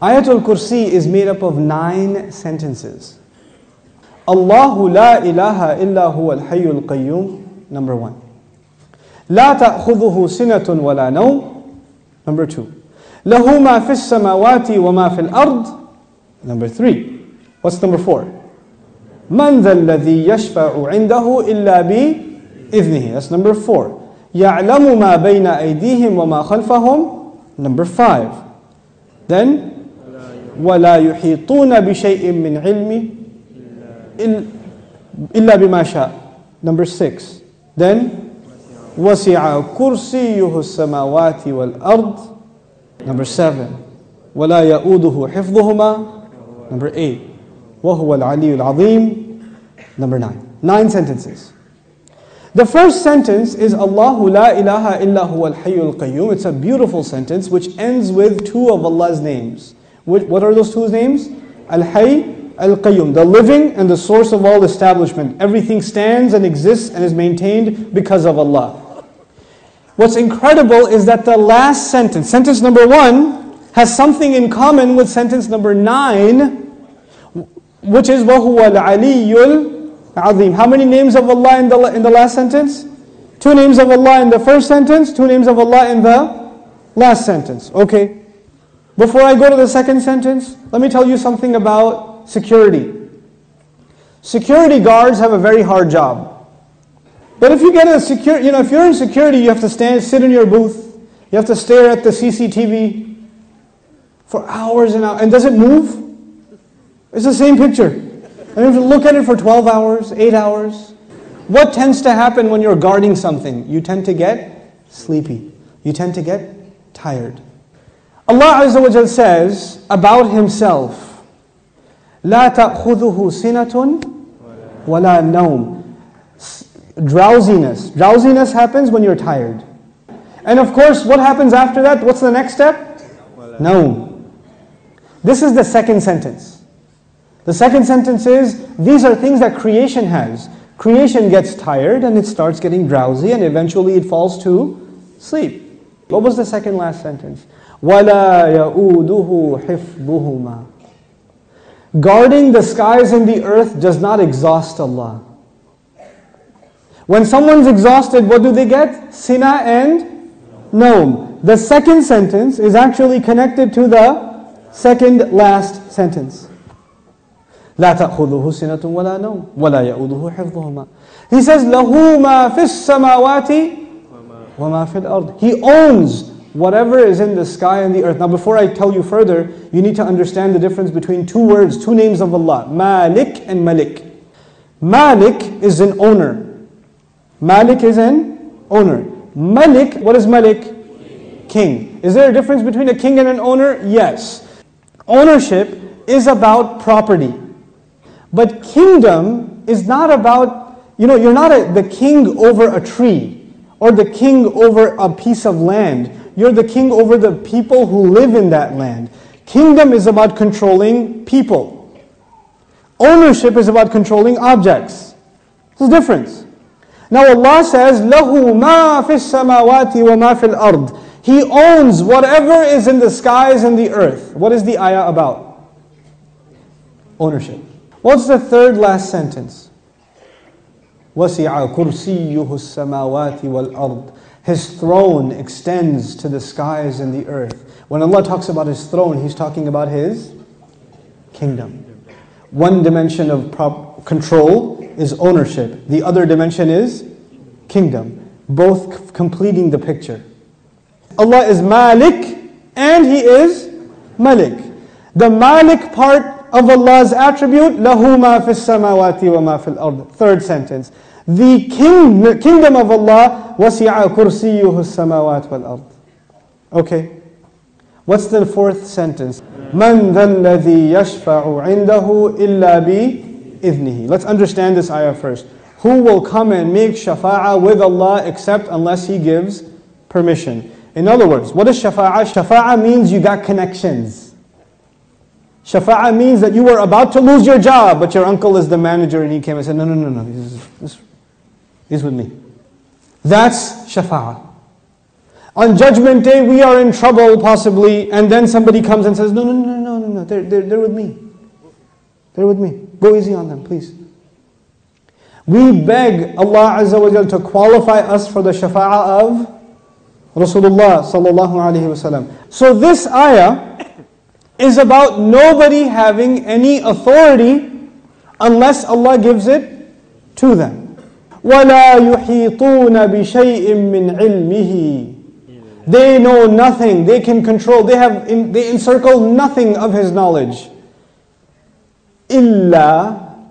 Ayatul Kursi is made up of 9 sentences. Allahu la ilaha illa huwa al-hayyul qayyum, number 1. La ta'khudhuhu sinatun wa la nawm, number 2. Lahu ma fis samawati wa ma fil ard, number 3. What's number 4? Man dha alladhi yashfa'u 'indahu illa bi idhnihi, that's number 4. يَعْلَمُ مَا بَيْنَ أَيْدِيهِمْ وَمَا خَلْفَهُم, number 5. Then, وَلَا يُحِيطُونَ بِشَيْءٍ مِّنْ عِلْمِهِ إِلَّا بِمَا شَاءَ, number 6. Then, وَسِعَ كُرْسِيُّهُ السَّمَاوَاتِ وَالْأَرْضِ, number 7. وَلَا يَؤُودُهُ حِفْظُهُمَا, number 8. وَهُوَ الْعَلِيُّ الْعَظِيمُ, number 9. 9 sentences. The first sentence is Allahu la ilaha illa huwa al-hayyul qayyum. It's a beautiful sentence which ends with 2 of Allah's names. What are those 2 names? Al-Hayy, Al-Qayyum, the living and the source of all establishment. Everything stands and exists and is maintained because of Allah. What's incredible is that the last sentence, sentence number 1, has something in common with sentence number 9, which is وَهُوَ الْعَلِيُّ الْعَظِيمُ. How many names of Allah in the last sentence? 2 names of Allah in the first sentence, 2 names of Allah in the last sentence. Okay. Before I go to the second sentence, let me tell you something about security. Security guards have a very hard job. But if you get if you're in security, you have to sit in your booth. You have to stare at the CCTV for hours and hours. And does it move? It's the same picture. And you have to look at it for 12 hours, 8 hours. What tends to happen when you're guarding something? You tend to get sleepy. You tend to get tired. Allah Azza wa Jal says about Himself, لا تأخذه سنة ولا نوم. Drowsiness. Drowsiness happens when you're tired. And of course, what happens after that? What's the next step? Naum. This is the second sentence. The second sentence is, these are things that creation has. Creation gets tired and it starts getting drowsy and eventually it falls to sleep. What was the second last sentence? وَلَا يَؤُودُهُ حِفْظُهُمَا. Guarding the skies and the earth does not exhaust Allah. When someone's exhausted, what do they get? Sina and Naum. The second sentence is actually connected to the second last sentence. لا تأخذه سنة ولا نوم ولا يؤوده حفظهما. He says له ما في السماوات وما في الأرض. He owns whatever is in the sky and the earth. Now before I tell you further, you need to understand the difference between 2 words, 2 names of Allah, Malik and Malik. Malik is an owner. Malik is an owner. Malik, what is Malik? King. Is there a difference between a king and an owner? Yes. Ownership is about property. But kingdom is not about, you're not the king over a tree or the king over a piece of land. You're the king over the people who live in that land. Kingdom is about controlling people. Ownership is about controlling objects. There's a difference. Now Allah says, لَهُ مَا فِي السَّمَاوَاتِ وَمَا فِي الْأَرْضِ. He owns whatever is in the skies and the earth. What is the ayah about? Ownership. What's the third last sentence? وَسِعَ كُرْسِيُّهُ السَّمَاوَاتِ وَالْأَرْضِ. His throne extends to the skies and the earth. When Allah talks about His throne, He's talking about His kingdom. One dimension of control is ownership. The other dimension is kingdom. Both completing the picture. Allah is Malik and He is Malik. The Malik part of Allah's attribute, لَهُ مَا فِي السَّمَاوَاتِ وَمَا فِي الْأَرْضِ. Third sentence. The kingdom of Allah, وَسِعَ كُرْسِيُّهُ السَّمَاوَاتِ وَالْأَرْضِ. Okay. What's the fourth sentence? مَنْ ذَا الَّذِي يَشْفَعُ عِنْدَهُ إِلَّا بِإِذْنِهِ. Let's understand this ayah first. Who will come and make shafa'ah with Allah except unless He gives permission? In other words, what is shafa'ah? Shafa'ah means you got connections. Shafa'ah means that you were about to lose your job, but your uncle is the manager and he came and said, no, he's with me. That's shafa'ah. On Judgment Day, we are in trouble possibly, and then somebody comes and says, no, they're with me. They're with me. Go easy on them, please. We beg Allah Azza wa Jal to qualify us for the shafa'ah of Rasulullah sallallahu alaihi wasallam. So this ayah is about nobody having any authority unless Allah gives it to them. وَلَا يُحِيطُونَ بِشَيْءٍ مِّنْ عِلْمِهِ. They know nothing, they can control, they encircle nothing of His knowledge. إِلَّا,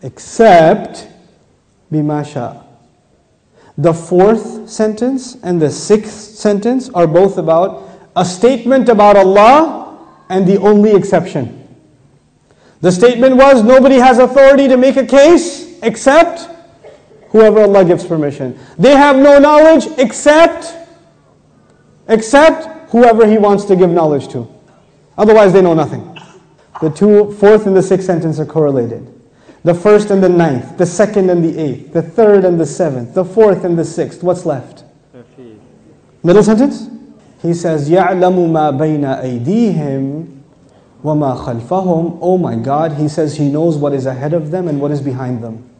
except بِمَا شَاءَ. The fourth sentence and the sixth sentence are both about a statement about Allah and the only exception. The statement was, nobody has authority to make a case except whoever Allah gives permission. They have no knowledge except whoever He wants to give knowledge to. Otherwise they know nothing. The fourth and the sixth sentence are correlated. The first and the ninth, the second and the eighth, the third and the seventh, the fourth and the sixth. What's left? Middle sentence? He says, يَعْلَمُ مَا بَيْنَ أَيْدِيهِمْ وَمَا خَلْفَهُمْ. Oh my God, He says He knows what is ahead of them and what is behind them.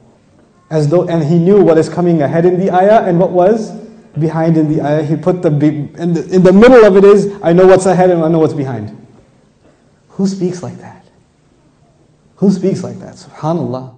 And He knew what is coming ahead in the ayah and what was behind in the ayah. He put in the middle of it is, I know what's ahead and I know what's behind. Who speaks like that? Who speaks like that? SubhanAllah.